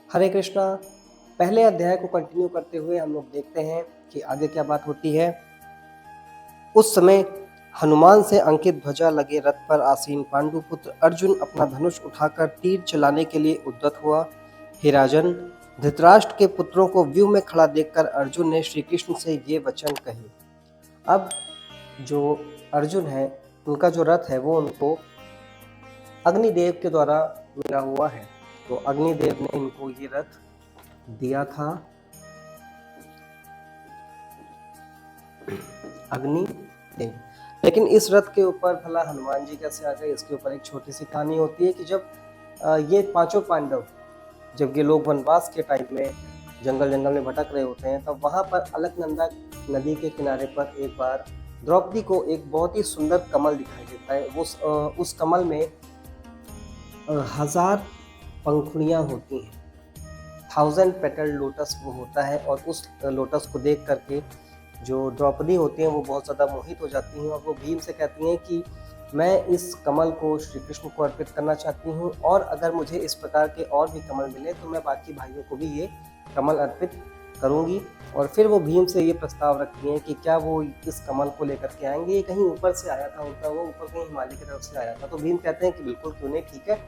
हरे कृष्णा। पहले अध्याय को कंटिन्यू करते हुए हम लोग देखते हैं कि आगे क्या बात होती है। उस समय हनुमान से अंकित ध्वजा लगे रथ पर आसीन पांडुपुत्र अर्जुन अपना धनुष उठाकर तीर चलाने के लिए उद्यत हुआ। हे राजन, धृतराष्ट्र के पुत्रों को व्यूह में खड़ा देखकर अर्जुन ने श्री कृष्ण से ये वचन कहे। अब जो अर्जुन है, उनका जो रथ है वो उनको अग्निदेव के द्वारा मिला हुआ है। तो अग्निदेव ने इनको ये रथ दिया था। अग्निदेव। लेकिन इस रथ के ऊपर भला हनुमान जी कैसे आ गए, इसके ऊपर एक छोटी सी कहानी होती है कि जब ये पांचों पांडव, जब ये लोग वनवास के टाइम में जंगल में भटक रहे होते हैं, तब वहां पर अलकनंदा नदी के किनारे पर एक बार द्रौपदी को एक बहुत ही सुंदर कमल दिखाई देता है। उस कमल में 1000 पंखुड़ियां होती हैं। 1000 पेटल लोटस वो होता है। और उस लोटस को देख करके जो द्रौपदी होती हैं वो बहुत ज़्यादा मोहित हो जाती हैं और वो भीम से कहती हैं कि मैं इस कमल को श्री कृष्ण को अर्पित करना चाहती हूँ, और अगर मुझे इस प्रकार के और भी कमल मिले तो मैं बाकी भाइयों को भी ये कमल अर्पित करूँगी। और फिर वो भीम से ये प्रस्ताव रखती हैं कि क्या वो इस कमल को लेकर के आएंगे। ये कहीं ऊपर से आया था उनका, वो ऊपर कहीं हिमालय की तरफ से आया था। तो भीम कहते हैं कि बिल्कुल, क्यों नहीं, ठीक है,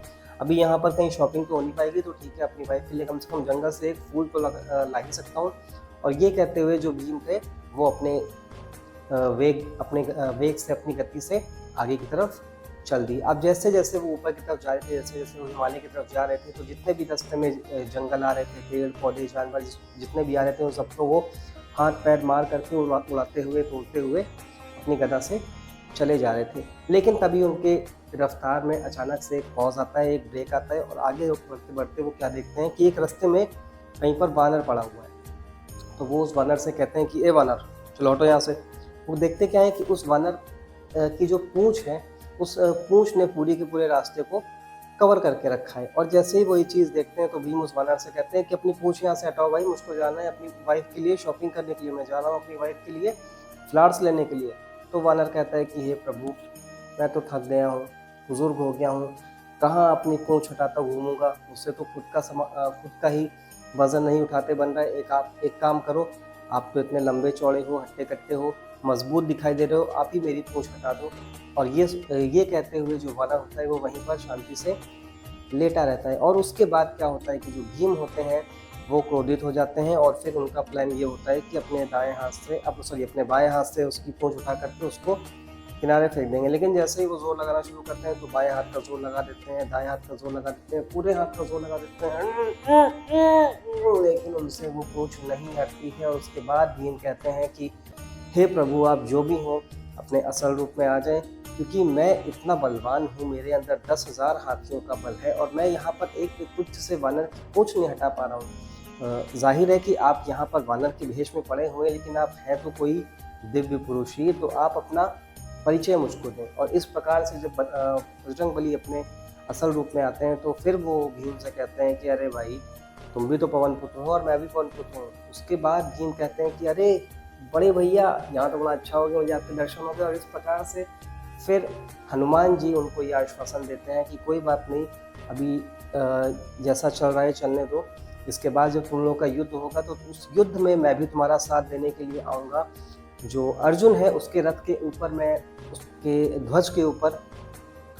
अभी यहाँ पर कहीं शॉपिंग तो हो नहीं पाएगी, तो ठीक है, अपनी वाइफ के लिए कम से कम जंगल से एक फूल तो ला ही सकता हूँ। और ये कहते हुए जो भीम थे वो अपने वेग से, अपनी गति से आगे की तरफ चल दी। अब जैसे जैसे वो ऊपर की तरफ जा रहे थे, जैसे जैसे वो हिमालय की तरफ जा रहे थे, तो जितने भी रास्ते में जंगल आ रहे थे, पेड़ पौधे जानवर जितने भी आ रहे थे, उन सबको वो हाथ पैर मार करके उड़ाते हुए, तोड़ते हुए अपनी गदा से चले जा रहे थे। लेकिन तभी उनके रफ्तार में अचानक से एक पॉज आता है, एक ब्रेक आता है, और आगे बढ़ते बढ़ते वो क्या देखते हैं कि एक रास्ते में कहीं पर वानर पड़ा हुआ है। तो वो उस वानर से कहते हैं कि ए वानर, चलो हटो यहाँ से। वो देखते क्या है कि उस वानर की जो पूंछ है, उस पूंछ ने पूरी के पूरे रास्ते को कवर करके रखा है। और जैसे ही वो ये चीज़ देखते हैं तो भीम उस वानर से कहते हैं कि अपनी पूंछ यहाँ से हटाओ भाई, मुझको जाना है अपनी वाइफ के लिए शॉपिंग करने के लिए, मैं जा रहा हूँ अपनी वाइफ के लिए फ्लावर्स लेने के लिए। तो वानर कहता है कि हे प्रभु, मैं तो थक गया हूँ, बुजुर्ग हो गया हूँ, कहाँ अपनी पूंछ हटाता घूमूंगा, मुझसे तो खुद का ही वजन नहीं उठाते बन रहा है। एक काम करो, आप तो इतने लंबे चौड़े हो, हट्टे कट्टे हो, मजबूत दिखाई दे रहे हो, आप ही मेरी पूंछ हटा दो। और ये कहते हुए जो वानर होता है वो वहीं पर शांति से लेटा रहता है। और उसके बाद क्या होता है कि जो भीम होते हैं वो क्रोधित हो जाते हैं, और फिर उनका प्लान ये होता है कि अपने अपने बाएं हाथ से उसकी पूंछ उठा करके उसको किनारे फेंक देंगे। लेकिन जैसे ही वो जोर लगाना शुरू करते हैं तो बाएं हाथ का जोर लगा देते हैं, दाएं हाथ का जोर लगा देते हैं, पूरे हाथ का जोर लगा देते हैं, लेकिन उनसे वो पूंछ नहीं हटती है। और उसके बाद भीम कहते हैं कि हे प्रभु, आप जो भी हो अपने असल रूप में आ जाएं, क्योंकि मैं इतना बलवान हूँ, मेरे अंदर 10,000 हाथियों का बल है, और मैं यहाँ पर एक तुच्छ से वानर की पूंछ नहीं हटा पा रहा हूँ। जाहिर है कि आप यहाँ पर वानर के भेष में पड़े हुए हैं, लेकिन आप हैं तो कोई दिव्य पुरुष ही, तो आप अपना परिचय मुझको दें। और इस प्रकार से जब बजरंगबली अपने असल रूप में आते हैं तो फिर वो भीम से कहते हैं कि अरे भाई, तुम भी तो पवन पुत्र हो और मैं भी पवन पुत्र हूँ। उसके बाद भीम कहते हैं कि अरे बड़े भैया, यहाँ तो बड़ा अच्छा हो गया, मुझे आपके दर्शन हो गए। और इस प्रकार से फिर हनुमान जी उनको ये आश्वासन देते हैं कि कोई बात नहीं, अभी जैसा चल रहा है चलने दो, इसके बाद जब तुम लोगों का युद्ध होगा तो उस युद्ध में मैं भी तुम्हारा साथ देने के लिए आऊँगा। जो अर्जुन है उसके रथ के ऊपर मैं उसके ध्वज के ऊपर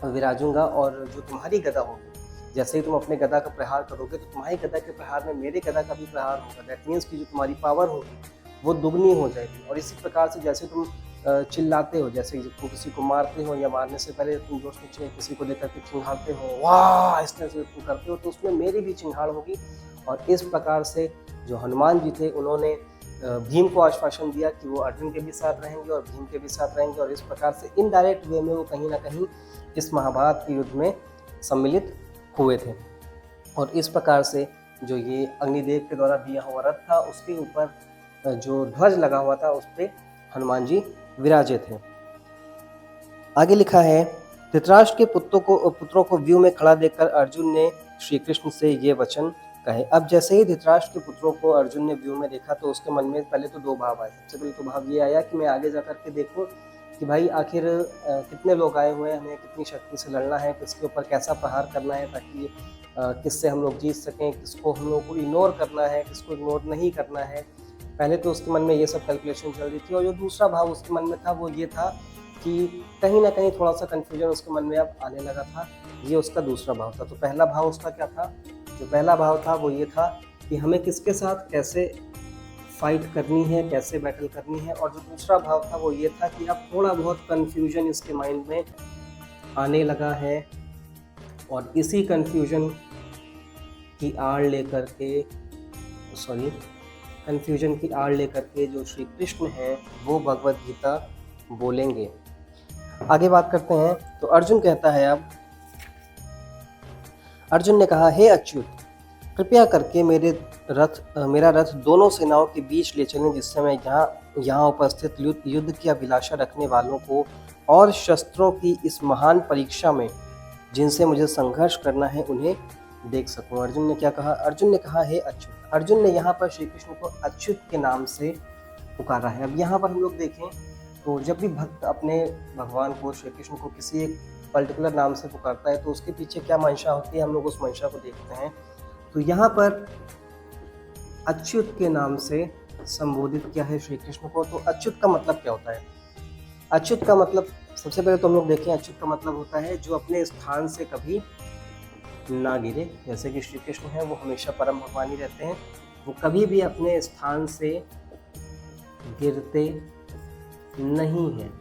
विराजूंगा, और जो तुम्हारी गदा होगी, जैसे ही तुम अपने गदा का प्रहार करोगे तो तुम्हारी गदा के प्रहार में मेरे गदा का भी प्रहार होगा। दैट मीन्स कि जो तुम्हारी पावर होगी वो दुगनी हो जाएगी। और इसी प्रकार से जैसे तुम चिल्लाते हो, जैसे तुम किसी को मारते हो या मारने से पहले तुम जोश में किसी को लेकर के चिंघाड़ते हो, वाह, इस तरह से तुम करते हो, तो उसमें मेरी भी चिंगाड़ होगी। और इस प्रकार से जो हनुमान जी थे उन्होंने भीम को आश्वासन दिया कि वो अर्जुन के भी साथ रहेंगे और भीम के भी साथ रहेंगे। और इस प्रकार से इनडायरेक्ट वे में वो कहीं ना कहीं इस महाभारत के युद्ध में सम्मिलित हुए थे। और इस प्रकार से जो ये अग्निदेव के द्वारा दिया हुआ रथ था, उसके ऊपर जो ध्वज लगा हुआ था उस पर हनुमान जी विराजे थे। आगे लिखा है, धृतराष्ट्र के पुत्रों को व्यूह में खड़ा देखकर अर्जुन ने श्री कृष्ण से ये वचन कहे। अब जैसे ही धृतराष्ट्र के पुत्रों को अर्जुन ने व्यूह में देखा तो उसके मन में पहले तो दो भाव आए। सबसे पहले तो भाव ये आया कि मैं आगे जा करके देखूं कि भाई आखिर कितने लोग आए हुए हैं, हमें कितनी शक्ति से लड़ना है, किसके ऊपर कैसा प्रहार करना है ताकि किससे हम लोग जीत सकें, किसको हम लोग को इग्नोर करना है, किसको इग्नोर नहीं करना है। पहले तो उसके मन में ये सब कैलकुलेशन चल रही थी, और जो दूसरा भाव उसके मन में था वो ये था कि कहीं ना कहीं थोड़ा सा कन्फ्यूजन उसके मन में अब आने लगा था। ये उसका दूसरा भाव था। तो पहला भाव उसका क्या था? जो पहला भाव था वो ये था कि हमें किसके साथ कैसे फाइट करनी है, कैसे बैटल करनी है। और जो दूसरा भाव था वो ये था कि अब थोड़ा बहुत कन्फ्यूजन इसके माइंड में आने लगा है, और इसी कन्फ्यूजन की आड़ लेकर के कन्फ्यूजन की आड़ लेकर के जो श्री कृष्ण हैं वो भगवत गीता बोलेंगे। आगे बात करते हैं। तो अर्जुन कहता है, अब अर्जुन ने कहा, हे अच्युत, कृपया करके मेरा रथ दोनों सेनाओं के बीच ले चलें, जिससे मैं यहाँ उपस्थित युद्ध की अभिलाषा रखने वालों को और शस्त्रों की इस महान परीक्षा में जिनसे मुझे संघर्ष करना है उन्हें देख सकूं। अर्जुन ने क्या कहा? अर्जुन ने कहा, हे अच्युत। अर्जुन ने यहाँ पर श्री कृष्ण को अच्युत के नाम से पुकारा है। अब यहाँ पर हम लोग देखें तो जब भी भक्त अपने भगवान को, श्री कृष्ण को किसी एक पर्टिकुलर नाम से पुकारता है तो उसके पीछे क्या मंशा होती है, हम लोग उस मंशा को देखते हैं। तो यहाँ पर अच्युत के नाम से संबोधित किया है श्री कृष्ण को। तो अच्युत का मतलब क्या होता है? अच्युत का मतलब, सबसे पहले तो हम लोग देखें, अच्युत का मतलब होता है जो अपने स्थान से कभी ना गिरे। जैसे कि श्री कृष्ण है वो हमेशा परम भगवान ही रहते हैं, वो कभी भी अपने स्थान से गिरते नहीं हैं।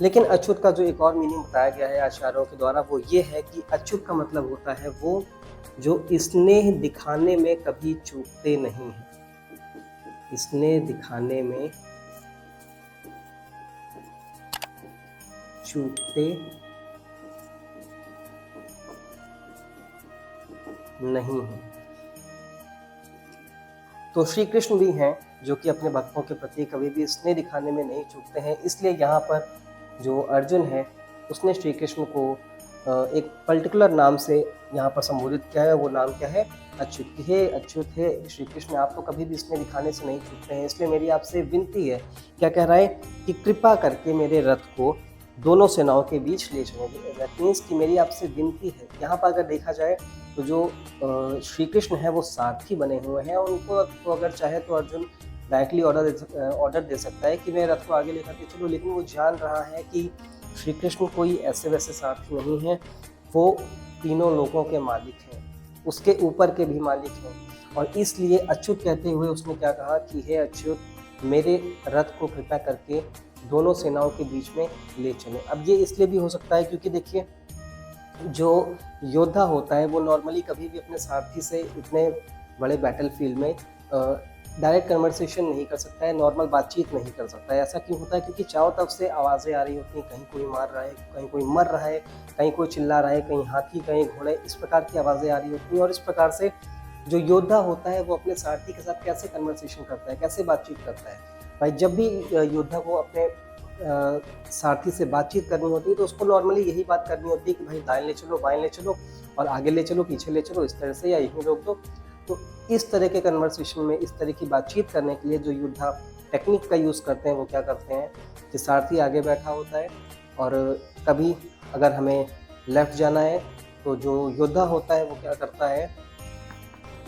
लेकिन अच्युत का जो एक और मीनिंग बताया गया है आचार्यों के द्वारा वो ये है कि अच्युत का मतलब होता है वो जो स्नेह दिखाने में कभी चूकते नहीं हैं। स्नेह दिखाने में चूकते नहीं हैं। तो श्री कृष्ण भी हैं जो कि अपने भक्तों के प्रति कभी भी स्नेह दिखाने में नहीं चूकते हैं। इसलिए यहाँ पर जो अर्जुन है उसने श्री कृष्ण को एक पर्टिकुलर नाम से यहाँ पर संबोधित किया है। वो नाम क्या है? अच्युत। हे अच्युत, हे श्री कृष्ण, आप तो कभी भी स्नेह दिखाने से नहीं चूकते हैं, इसलिए मेरी आपसे विनती है। क्या कह रहा है? कि कृपा करके मेरे रथ को दोनों सेनाओं के बीच ले चलें। दैट मीन्स कि मेरी आपसे विनती है। यहाँ पर अगर देखा जाए तो जो श्री कृष्ण है वो सारथी बने हुए हैं, और उनको तो अगर चाहे तो अर्जुन डायरेक्टली ऑर्डर दे सकता है कि मैं रथ को आगे लेकर के चलो, लेकिन वो जान रहा है कि श्री कृष्ण कोई ऐसे वैसे सारथी नहीं है, वो तीनों लोगों के मालिक हैं, उसके ऊपर के भी मालिक हैं। और इसलिए अच्युत कहते हुए उसने क्या कहा कि हे अच्युत, मेरे रथ को कृपया करके दोनों सेनाओं के बीच में ले चलें। अब ये इसलिए भी हो सकता है क्योंकि देखिए, जो योद्धा होता है वो नॉर्मली कभी भी अपने सारथी से इतने बड़े बैटलफील्ड में डायरेक्ट कन्वर्सेशन नहीं कर सकता है, नॉर्मल बातचीत नहीं कर सकता है। ऐसा क्यों होता है? क्योंकि चारों तरफ से आवाज़ें आ रही होती हैं, कहीं कोई मार रहा है, कहीं कोई मर रहा है, कहीं कोई चिल्ला रहा है, कहीं हाथी, कहीं घोड़े, इस प्रकार की आवाज़ें आ रही होती हैं। और इस प्रकार से जो योद्धा होता है वो अपने सारथी के साथ कैसे कन्वर्सेशन करता है, कैसे बातचीत करता है? भाई जब भी योद्धा को अपने सारथी से बातचीत करनी होती है तो उसको नॉर्मली यही बात करनी होती है कि भाई दाएं ले चलो, बाएं ले चलो, और आगे ले चलो, पीछे ले चलो, इस तरह से, या यहीं रोक दो। तो इस तरह के कन्वर्सेशन में, इस तरह की बातचीत करने के लिए जो योद्धा टेक्निक का यूज़ करते हैं वो क्या करते हैं कि सारथी आगे बैठा होता है, और कभी अगर हमें लेफ़्ट जाना है तो जो योद्धा होता है वो क्या करता है,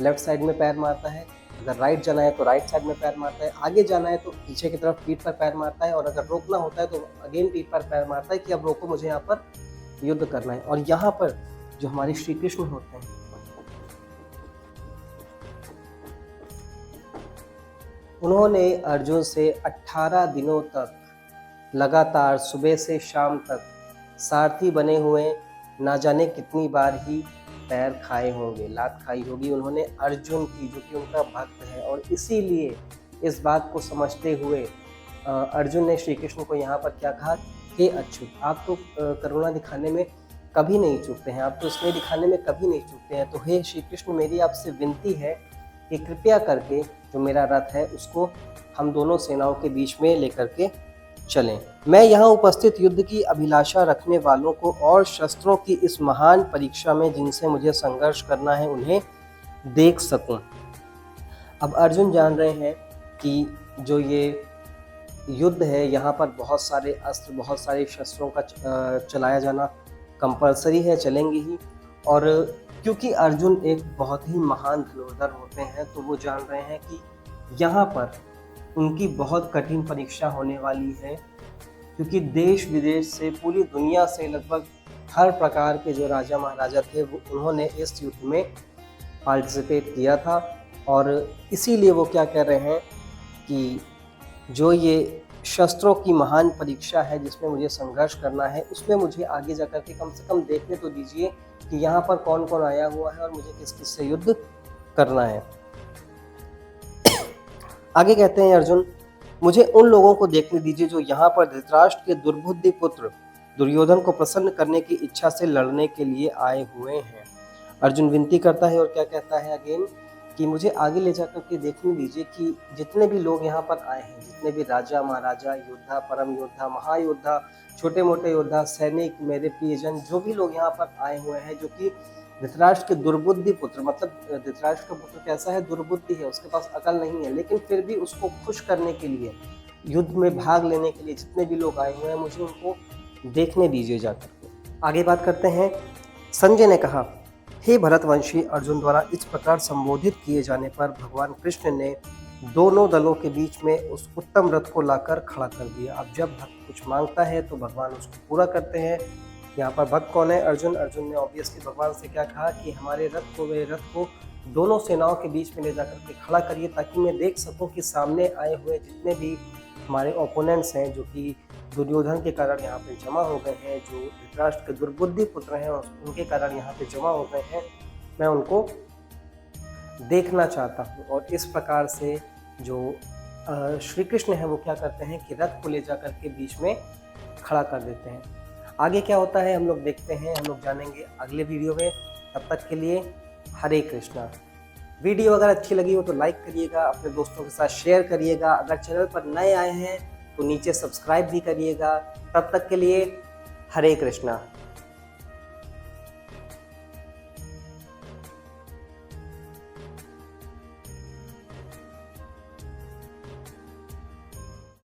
लेफ़्ट साइड में पैर मारता है। अगर राइट जाना है तो राइट साइड में पैर मारता है, आगे जाना है तो पीछे की तरफ पीठ पर पैर मारता है, और अगर रोकना होता है तो अगेन पीठ पर पैर मारता है कि अब रोको, मुझे यहाँ पर युद्ध करना है। और यहाँ पर जो हमारे श्री कृष्ण होते हैं, उन्होंने अर्जुन से 18 दिनों तक लगातार सुबह से शाम तक सारथी बने हुए ना जाने कितनी बार ही पैर खाए होंगे, लात खाई होगी उन्होंने अर्जुन की, जो कि उनका भक्त है। और इसीलिए इस बात को समझते हुए अर्जुन ने श्री कृष्ण को यहाँ पर क्या कहा? हे अच्युत, आप तो करुणा दिखाने में कभी नहीं चूकते हैं, आप तो स्नेह दिखाने में कभी नहीं चूकते हैं। तो हे श्री कृष्ण, मेरी आपसे विनती है कि कृपया करके जो मेरा रथ है उसको हम दोनों सेनाओं के बीच में लेकर के चलें। मैं यहाँ उपस्थित युद्ध की अभिलाषा रखने वालों को और शस्त्रों की इस महान परीक्षा में जिनसे मुझे संघर्ष करना है उन्हें देख सकूं। अब अर्जुन जान रहे हैं कि जो ये युद्ध है, यहाँ पर बहुत सारे अस्त्र, बहुत सारे शस्त्रों का चलाया जाना कंपलसरी है, चलेंगे ही। और क्योंकि अर्जुन एक बहुत ही महान धनुर्धर होते हैं, तो वो जान रहे हैं कि यहाँ पर उनकी बहुत कठिन परीक्षा होने वाली है, क्योंकि देश विदेश से, पूरी दुनिया से लगभग हर प्रकार के जो राजा महाराजा थे वो उन्होंने इस युद्ध में पार्टिसिपेट किया था। और इसीलिए वो क्या कह रहे हैं कि जो ये शस्त्रों की महान परीक्षा है जिसमें मुझे संघर्ष करना है, उसमें मुझे आगे जाकर के कम से कम देखने तो दीजिए कि यहाँ पर कौन कौन आया हुआ है और मुझे किस किस से युद्ध करना है। आगे कहते हैं अर्जुन, मुझे उन लोगों को देखने दीजिए जो यहाँ पर धृतराष्ट्र के दुर्बुद्धि पुत्र दुर्योधन को प्रसन्न करने की इच्छा से लड़ने के लिए आए हुए हैं। अर्जुन विनती करता है और क्या कहता है अगेन कि मुझे आगे ले जाकर के देखने दीजिए कि जितने भी लोग यहाँ पर आए हैं, जितने भी राजा महाराजा, योद्धा, परम योद्धा, महायोद्धा, छोटे मोटे योद्धा, सैनिक, मेरे प्रियजन, जो भी लोग यहाँ पर आए हुए हैं, जो कि धृतराष्ट्र के दुर्बुद्धि पुत्र, मतलब धृतराष्ट्र का पुत्र कैसा है, दुर्बुद्धि है, उसके पास अकल नहीं है, लेकिन फिर भी उसको खुश करने के लिए, युद्ध में भाग लेने के लिए जितने भी लोग आए हुए हैं, मुझे उनको देखने दीजिए जाकर के। आगे बात करते हैं। संजय ने कहा, हे भरतवंशी, अर्जुन द्वारा इस प्रकार संबोधित किए जाने पर भगवान कृष्ण ने दोनों दलों के बीच में उस उत्तम रथ को लाकर खड़ा कर दिया। अब जब भक्त कुछ मांगता है तो भगवान उसको पूरा करते हैं। यहाँ पर भक्त कौन है? अर्जुन। अर्जुन ने ऑब्वियसली भगवान से क्या कहा कि हमारे मेरे रथ को दोनों सेनाओं के बीच में ले जाकर के खड़ा करिए, ताकि मैं देख सकूं कि सामने आए हुए जितने भी हमारे ओपोनेंट्स हैं, जो कि दुर्योधन के कारण यहाँ पे जमा हो गए हैं, जो धृतराष्ट्र के दुर्बुद्धि पुत्र हैं उनके कारण यहाँ पे जमा हो गए हैं, मैं उनको देखना चाहता हूँ। और इस प्रकार से जो श्री कृष्ण है वो क्या करते हैं कि रथ को ले जाकर के बीच में खड़ा कर देते हैं। आगे क्या होता है हम लोग देखते हैं, हम लोग जानेंगे अगले वीडियो में। तब तक के लिए हरे कृष्णा। वीडियो अगर अच्छी लगी हो तो लाइक करिएगा, अपने दोस्तों के साथ शेयर करिएगा। अगर चैनल पर नए आए हैं तो नीचे सब्सक्राइब भी करिएगा। तब तक के लिए हरे कृष्णा।